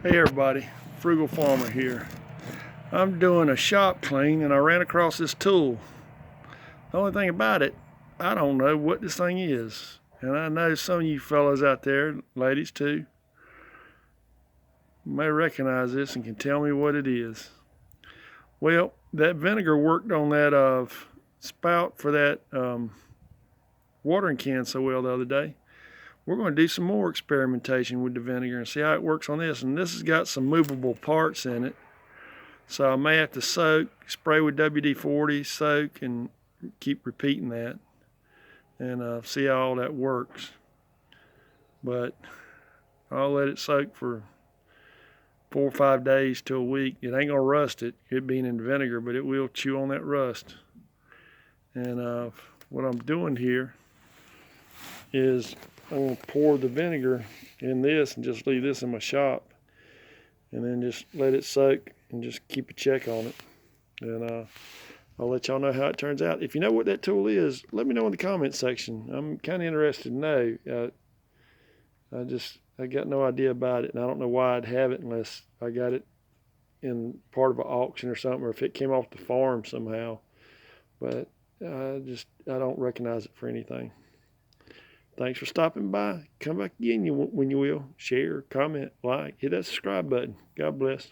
Hey everybody, Frugal Farmer here. I'm doing a shop clean and I ran across this tool. The only thing about it, I don't know what this thing is. And I know some of you fellas out there, ladies too, may recognize this and can tell me what it is. Well, that vinegar worked on that spout for that watering can so well the other day. We're going to do some more experimentation with the vinegar and see how it works on this. And this has got some movable parts in it. So I may have to soak, spray with WD-40, soak, and keep repeating that and see how all that works. But I'll let it soak for 4 or 5 days to a week. It ain't gonna rust it being in vinegar, but it will chew on that rust. And what I'm doing here is I'm gonna pour the vinegar in this and just leave this in my shop, and then just let it soak and just keep a check on it. And I'll let y'all know how it turns out. If you know what that tool is, let me know in the comment section. I'm kind of interested to know. I got no idea about it, and I don't know why I'd have it unless I got it in part of an auction or something, or if it came off the farm somehow. But I don't recognize it for anything. Thanks for stopping by. Come back again when you will. Share, comment, like, hit that subscribe button. God bless.